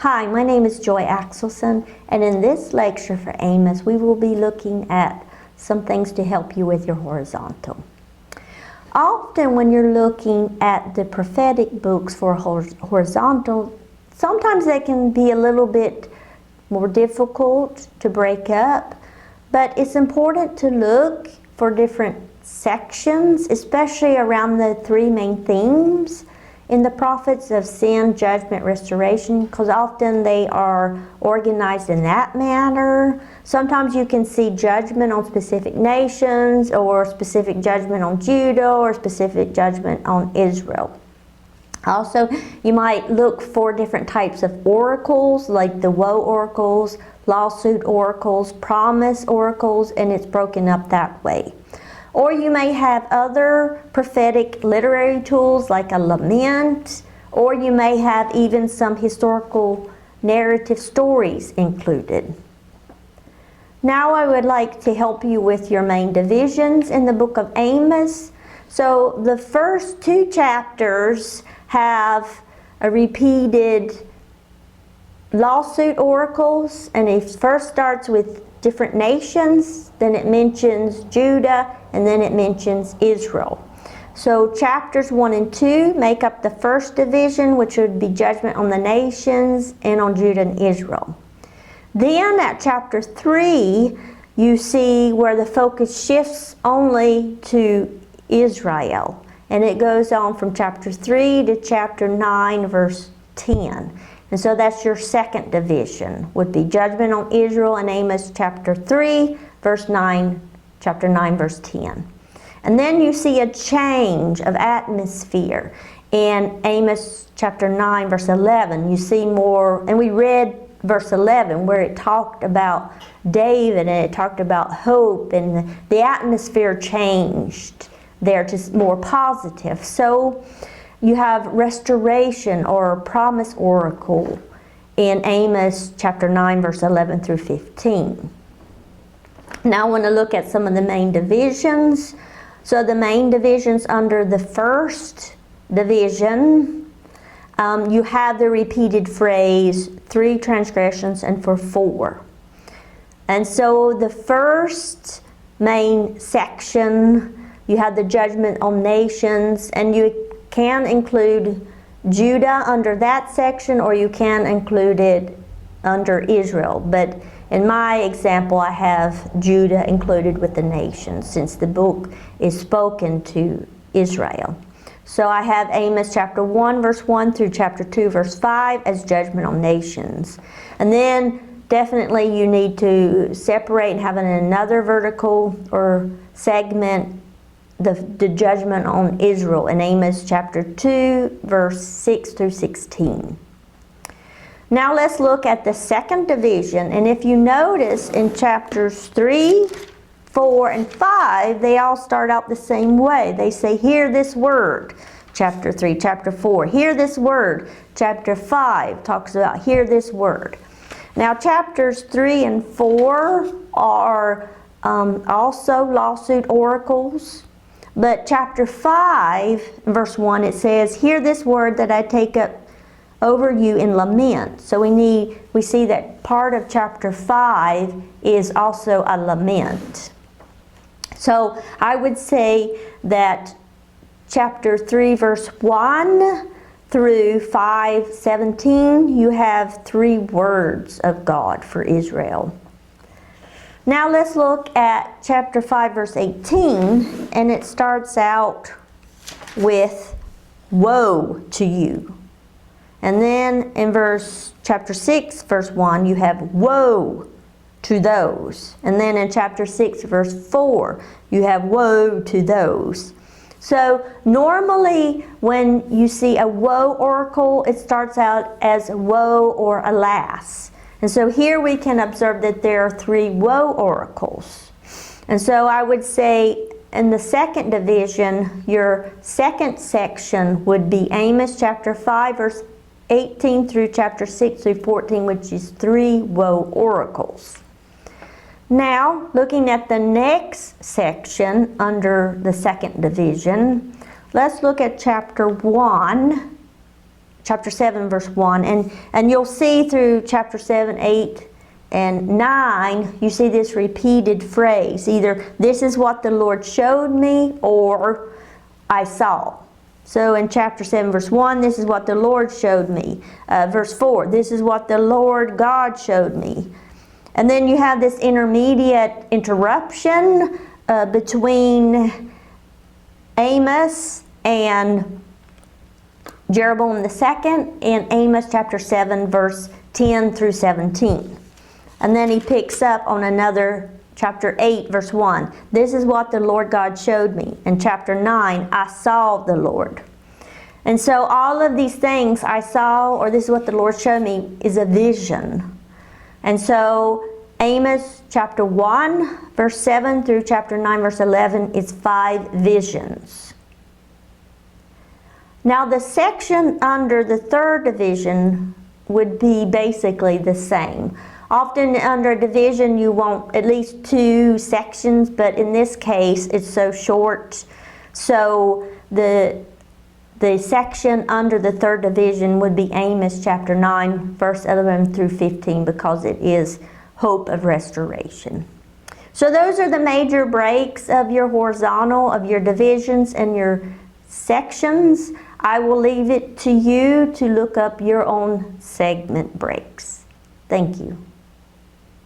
Hi, my name is Joy Axelson, and in this lecture for Amos, we will be looking at some things to help you with your horizontal. Often when you're looking at the prophetic books for horizontal, sometimes they can be a little bit more difficult to break up, but it's important to look for different sections, especially around the three main themes in the prophets of sin, judgment, restoration, because often they are organized in that manner. Sometimes you can see judgment on specific nations, or specific judgment on Judah, or specific judgment on Israel. Also, you might look for different types of oracles, like the woe oracles, lawsuit oracles, promise oracles, and it's broken up that way. Or you may have other prophetic literary tools like a lament, or you may have even some historical narrative stories included. Now I would like to help you with your main divisions in the book of Amos. So the first two chapters have a repeated lawsuit oracles, and it first starts with different nations, then it mentions Judah, and then it mentions Israel. So chapters 1 and 2 make up the first division, which would be judgment on the nations and on Judah and Israel. Then at chapter 3, you see where the focus shifts only to Israel. And it goes on from chapter 3 to chapter 9, verse 10. And so that's your second division, would be judgment on Israel in Amos chapter 3, verse 9, chapter 9, verse 10. And then you see a change of atmosphere in Amos chapter 9, verse 11. You see more, and we read verse 11 where it talked about David and it talked about hope, and the atmosphere changed there to more positive. So you have restoration or promise oracle in Amos chapter 9, verse 11 through 15. Now I want to look at some of the main divisions. So the main divisions under the first division, you have the repeated phrase, 3 transgressions and for 4. And so the first main section, you have the judgment on nations, and you can include Judah under that section, or you can include it under Israel. But in my example, I have Judah included with the nations, since the book is spoken to Israel. So I have Amos chapter 1, verse 1 through chapter 2, verse 5 as judgment on nations. And then definitely you need to separate and have another vertical or segment the judgment on Israel in Amos chapter 2, verse 6 through 16. Now let's look at the second division. And if you notice in chapters 3, 4, and 5, they all start out the same way. They say, hear this word. Chapter 3, chapter 4, hear this word. Chapter 5 talks about hear this word. Now chapters 3 and 4 are also lawsuit oracles. But chapter 5, verse 1, it says, hear this word that I take up over you in lament. So we see that part of chapter 5 is also a lament. So I would say that chapter 3, verse 1 through 5:17, you have 3 words of God for Israel. Now let's look at chapter 5, verse 18, and it starts out with woe to you. And then in chapter 6, verse 1, you have woe to those. And then in chapter 6, verse 4, you have woe to those. So normally when you see a woe oracle, it starts out as woe or alas. And so here we can observe that there are 3 woe oracles. And so I would say in the second division, your second section would be Amos chapter 5, verse 18 through chapter 6 through 14, which is 3 woe oracles. Now, looking at the next section under the second division, let's look at chapter 1, chapter 7, verse 1. And you'll see through chapter 7, 8, and 9, you see this repeated phrase. Either this is what the Lord showed me, or I saw. So in chapter 7, verse 1, this is what the Lord showed me. Verse 4, this is what the Lord God showed me. And then you have this intermediate interruption between Amos and Jeroboam II in Amos chapter 7, verse 10 through 17. And then he picks up on another chapter 8, verse 1. This is what the Lord God showed me. In chapter 9, I saw the Lord. And so all of these things I saw, or this is what the Lord showed me, is a vision. And so Amos chapter 1, verse 7 through chapter 9, verse 11 is 5 visions. Now the section under the third division would be basically the same. Often under a division you want at least 2 sections, but in this case it's so short. So the section under the third division would be Amos chapter 9, verse 11 through 15, because it is hope of restoration. So those are the major breaks of your horizontal, of your divisions and your sections. I will leave it to you to look up your own segment breaks. Thank you.